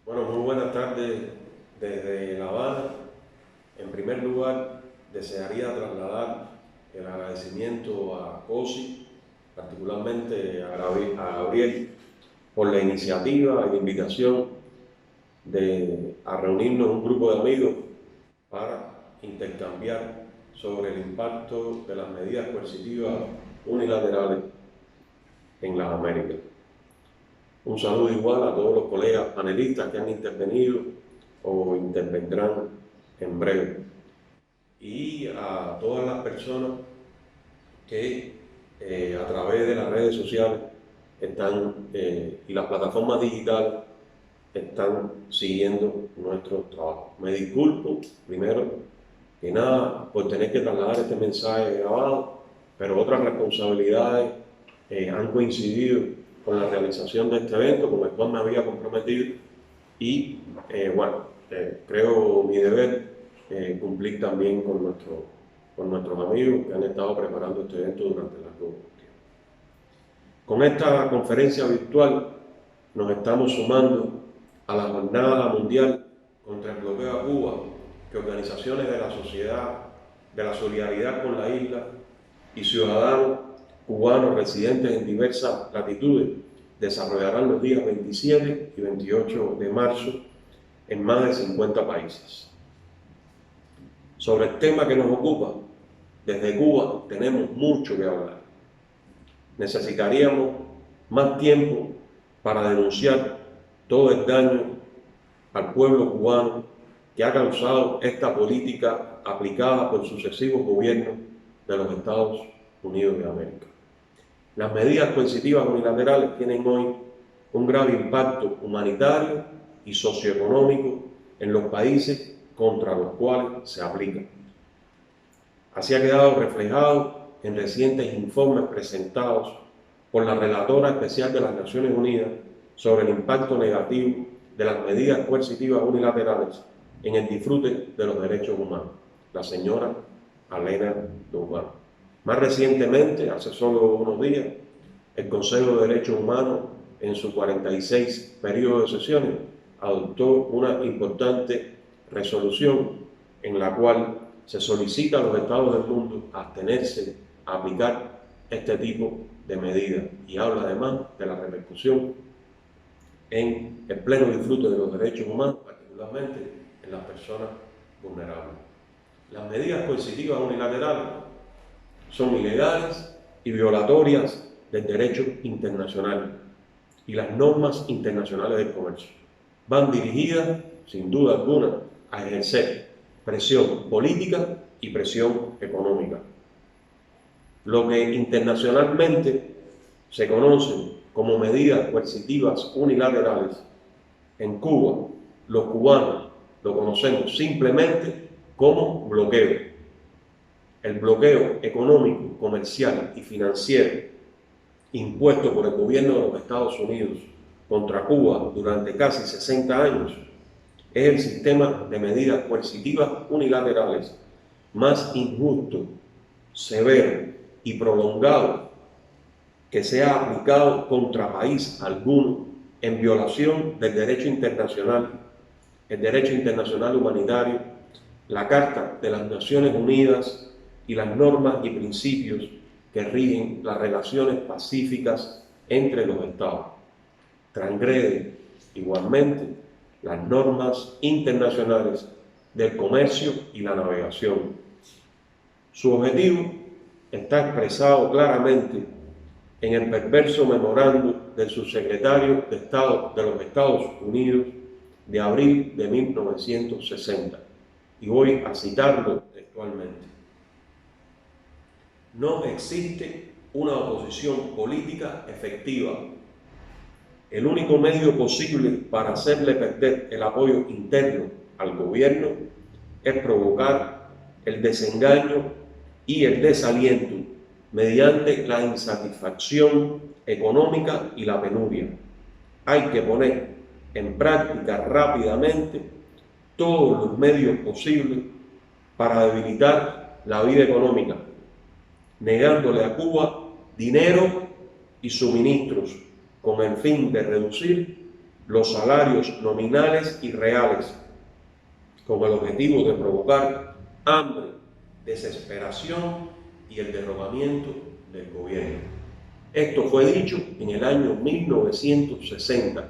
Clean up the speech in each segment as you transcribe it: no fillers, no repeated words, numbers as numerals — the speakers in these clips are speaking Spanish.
Bueno, muy buenas tardes desde La Habana. En primer lugar, desearía trasladar el agradecimiento a COSI, particularmente a Gabriel, por la iniciativa y la invitación a reunirnos un grupo de amigos para intercambiar sobre el impacto de las medidas coercitivas unilaterales en las Américas. Un saludo igual a todos los colegas panelistas que han intervenido o intervendrán en breve. Y a todas las personas que a través de las redes sociales y las plataformas digitales están siguiendo nuestro trabajo. Me disculpo, primero que nada, por tener que trasladar este mensaje grabado, pero otras responsabilidades han coincidido con la realización de este evento, con el cual me había comprometido y creo mi deber cumplir también con nuestros amigos que han estado preparando este evento durante largo tiempo. Con esta conferencia virtual nos estamos sumando a la Jornada Mundial contra el Bloqueo a Cuba que organizaciones de la sociedad, de la solidaridad con la isla y ciudadanos cubanos residentes en diversas latitudes desarrollarán los días 27 y 28 de marzo en más de 50 países. Sobre el tema que nos ocupa, desde Cuba tenemos mucho que hablar. Necesitaríamos más tiempo para denunciar todo el daño al pueblo cubano que ha causado esta política aplicada por sucesivos gobiernos de los Estados Unidos de América. Las medidas coercitivas unilaterales tienen hoy un grave impacto humanitario y socioeconómico en los países contra los cuales se aplican. Así ha quedado reflejado en recientes informes presentados por la Relatora Especial de las Naciones Unidas sobre el impacto negativo de las medidas coercitivas unilaterales en el disfrute de los derechos humanos, la señora Alena Duval. Más recientemente, hace solo unos días, el Consejo de Derechos Humanos, en su 46 periodo de sesiones, adoptó una importante resolución en la cual se solicita a los estados del mundo abstenerse a aplicar este tipo de medidas y habla además de la repercusión en el pleno disfrute de los derechos humanos, particularmente en las personas vulnerables. Las medidas coercitivas unilaterales son ilegales y violatorias del derecho internacional y las normas internacionales del comercio. Van dirigidas, sin duda alguna, a ejercer presión política y presión económica. Lo que internacionalmente se conocen como medidas coercitivas unilaterales, en Cuba, los cubanos lo conocemos simplemente como bloqueo. El bloqueo económico, comercial y financiero impuesto por el gobierno de los Estados Unidos contra Cuba durante casi 60 años es el sistema de medidas coercitivas unilaterales más injusto, severo y prolongado que se ha aplicado contra país alguno en violación del derecho internacional, el derecho internacional humanitario, la Carta de las Naciones Unidas y las normas y principios que rigen las relaciones pacíficas entre los estados. Transgrede igualmente las normas internacionales del comercio y la navegación. Su objetivo está expresado claramente en el perverso memorando del subsecretario de Estado de los Estados Unidos de abril de 1960. Y voy a citarlo textualmente. No existe una oposición política efectiva. El único medio posible para hacerle perder el apoyo interno al gobierno es provocar el desengaño y el desaliento mediante la insatisfacción económica y la penuria. Hay que poner en práctica rápidamente todos los medios posibles para debilitar la vida económica, negándole a Cuba dinero y suministros con el fin de reducir los salarios nominales y reales, con el objetivo de provocar hambre, desesperación y el derrocamiento del gobierno. Esto fue dicho en el año 1960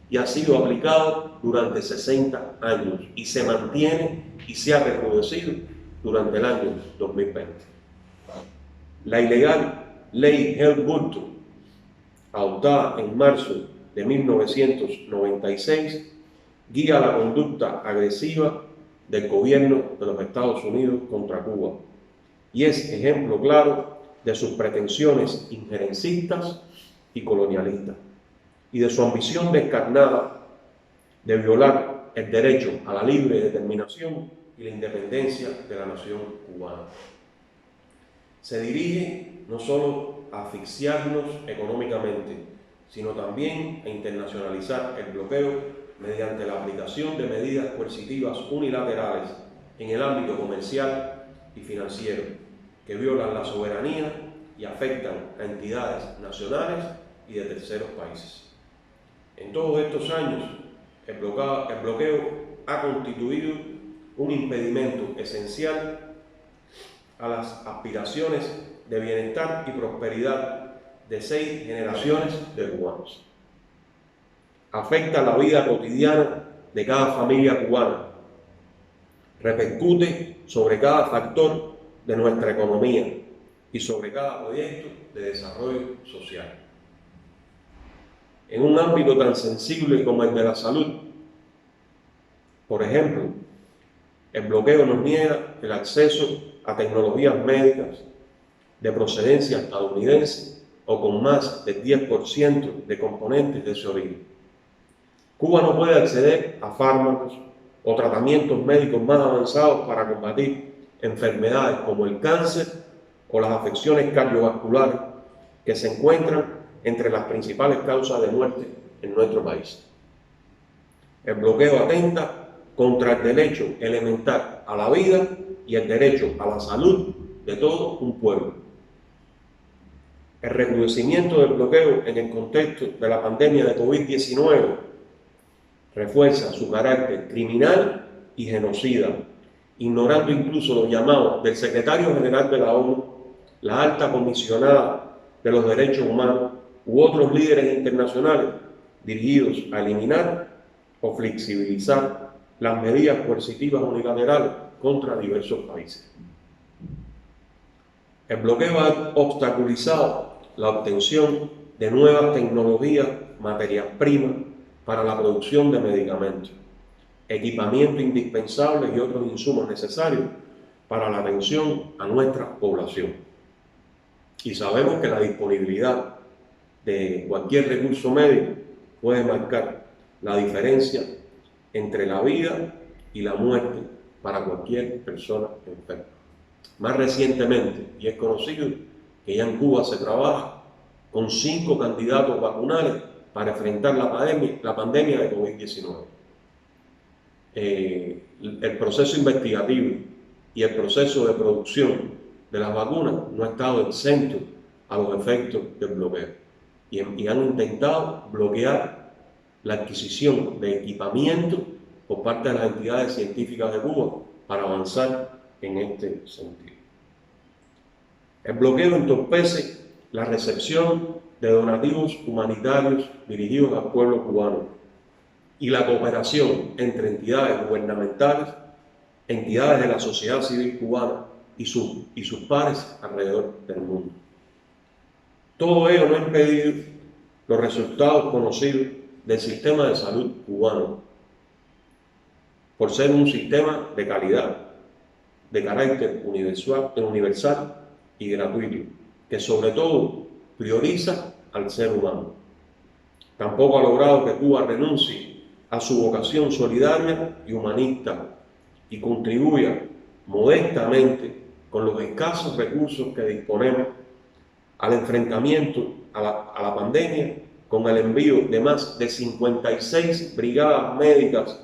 y ha sido aplicado durante 60 años y se mantiene y se ha recrudecido durante el año 2020. La ilegal ley Helm-Burton, adoptada en marzo de 1996, guía la conducta agresiva del gobierno de los Estados Unidos contra Cuba y es ejemplo claro de sus pretensiones injerencistas y colonialistas y de su ambición descarnada de violar el derecho a la libre determinación y la independencia de la nación cubana. Se dirige no solo a asfixiarnos económicamente, sino también a internacionalizar el bloqueo mediante la aplicación de medidas coercitivas unilaterales en el ámbito comercial y financiero, que violan la soberanía y afectan a entidades nacionales y de terceros países. En todos estos años, el bloqueo ha constituido un impedimento esencial a las aspiraciones de bienestar y prosperidad de 6 generaciones de cubanos. Afecta la vida cotidiana de cada familia cubana, repercute sobre cada factor de nuestra economía y sobre cada proyecto de desarrollo social. En un ámbito tan sensible como el de la salud, por ejemplo, el bloqueo nos niega el acceso a tecnologías médicas de procedencia estadounidense o con más del 10% de componentes de ese origen. Cuba no puede acceder a fármacos o tratamientos médicos más avanzados para combatir enfermedades como el cáncer o las afecciones cardiovasculares que se encuentran entre las principales causas de muerte en nuestro país. El bloqueo atenta contra el derecho elemental a la vida y el derecho a la salud de todo un pueblo. El recrudecimiento del bloqueo en el contexto de la pandemia de COVID-19 refuerza su carácter criminal y genocida, ignorando incluso los llamados del secretario general de la ONU, la alta comisionada de los derechos humanos u otros líderes internacionales dirigidos a eliminar o flexibilizar las medidas coercitivas unilaterales contra diversos países. El bloqueo ha obstaculizado la obtención de nuevas tecnologías, materias primas para la producción de medicamentos, equipamiento indispensable y otros insumos necesarios para la atención a nuestra población. Y sabemos que la disponibilidad de cualquier recurso médico puede marcar la diferencia entre la vida y la muerte para cualquier persona enferma. Más recientemente, y es conocido que ya en Cuba se trabaja con 5 candidatos vacunales para enfrentar la pandemia de COVID-19. El proceso investigativo y el proceso de producción de las vacunas no ha estado exento a los efectos del bloqueo y han intentado bloquear la adquisición de equipamiento por parte de las entidades científicas de Cuba para avanzar en este sentido. El bloqueo entorpece la recepción de donativos humanitarios dirigidos al pueblo cubano y la cooperación entre entidades gubernamentales, entidades de la sociedad civil cubana y sus pares alrededor del mundo. Todo ello no ha impedido los resultados conocidos del sistema de salud cubano, por ser un sistema de calidad, de carácter universal y gratuito, que sobre todo prioriza al ser humano. Tampoco ha logrado que Cuba renuncie a su vocación solidaria y humanista y contribuya modestamente con los escasos recursos que disponemos al enfrentamiento a la pandemia, con el envío de más de 56 brigadas médicas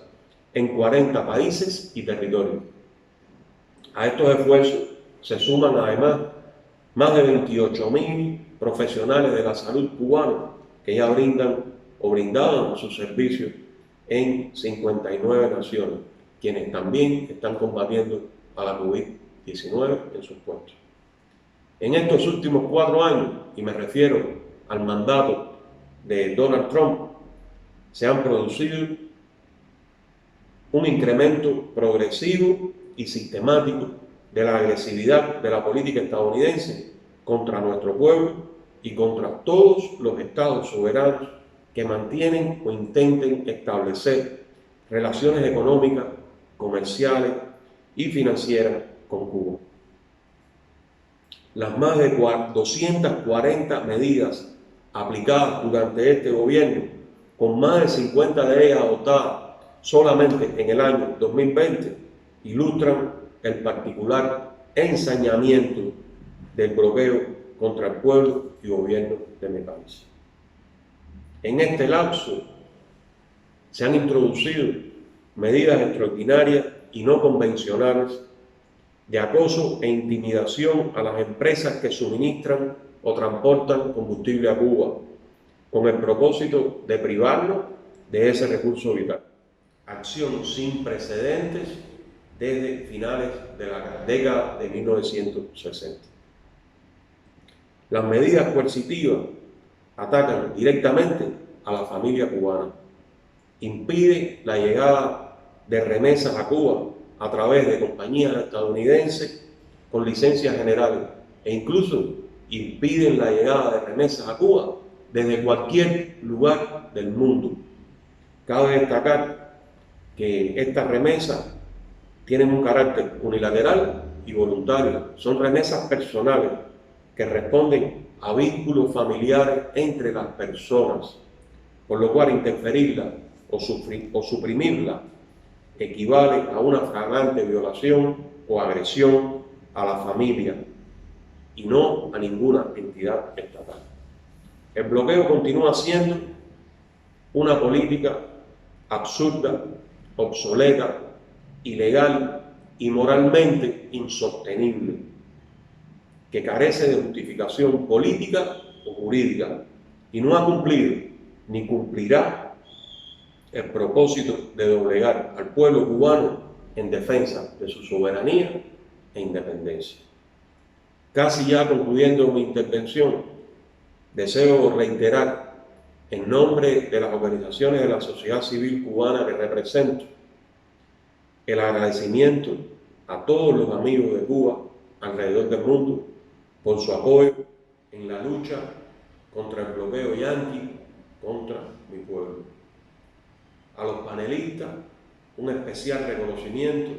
en 40 países y territorios. A estos esfuerzos se suman además más de 28.000 profesionales de la salud cubanos que ya brindan o brindaban sus servicios en 59 naciones, quienes también están combatiendo a la COVID-19 en sus puestos. En estos últimos 4 años, y me refiero al mandato de Donald Trump, se han producido un incremento progresivo y sistemático de la agresividad de la política estadounidense contra nuestro pueblo y contra todos los estados soberanos que mantienen o intenten establecer relaciones económicas, comerciales y financieras con Cuba. Las más de 240 medidas aplicadas durante este gobierno, con más de 50 de ellas adoptadas solamente en el año 2020, ilustran el particular ensañamiento del bloqueo contra el pueblo y gobierno de mi país. En este lapso se han introducido medidas extraordinarias y no convencionales de acoso e intimidación a las empresas que suministran o transportan combustible a Cuba, con el propósito de privarnos de ese recurso vital. Acción sin precedentes desde finales de la década de 1960. Las medidas coercitivas atacan directamente a la familia cubana, impide la llegada de remesas a Cuba a través de compañías estadounidenses con licencias generales e incluso impiden la llegada de remesas a Cuba desde cualquier lugar del mundo. Cabe destacar que estas remesas tienen un carácter unilateral y voluntario. Son remesas personales que responden a vínculos familiares entre las personas, por lo cual interferirla o suprimirla equivale a una flagrante violación o agresión a la familia y no a ninguna entidad estatal. El bloqueo continúa siendo una política absurda, obsoleta, ilegal y moralmente insostenible, que carece de justificación política o jurídica y no ha cumplido ni cumplirá el propósito de doblegar al pueblo cubano en defensa de su soberanía e independencia. Casi ya concluyendo mi intervención, deseo reiterar en nombre de las organizaciones de la sociedad civil cubana que represento el agradecimiento a todos los amigos de Cuba alrededor del mundo por su apoyo en la lucha contra el bloqueo yanqui contra mi pueblo. A los panelistas, un especial reconocimiento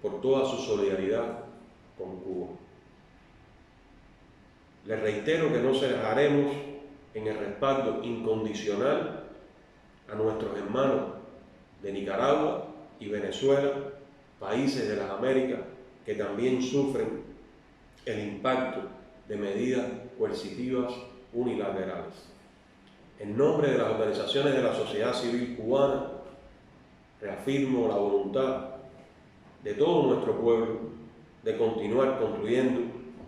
por toda su solidaridad con Cuba. Les reitero que no cejaremos en el respaldo incondicional a nuestros hermanos de Nicaragua y Venezuela, países de las Américas que también sufren el impacto de medidas coercitivas unilaterales. En nombre de las organizaciones de la sociedad civil cubana, reafirmo la voluntad de todo nuestro pueblo de continuar construyendo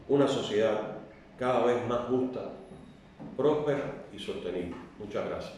una sociedad cada vez más justa, próspera y sostenible. Muchas gracias.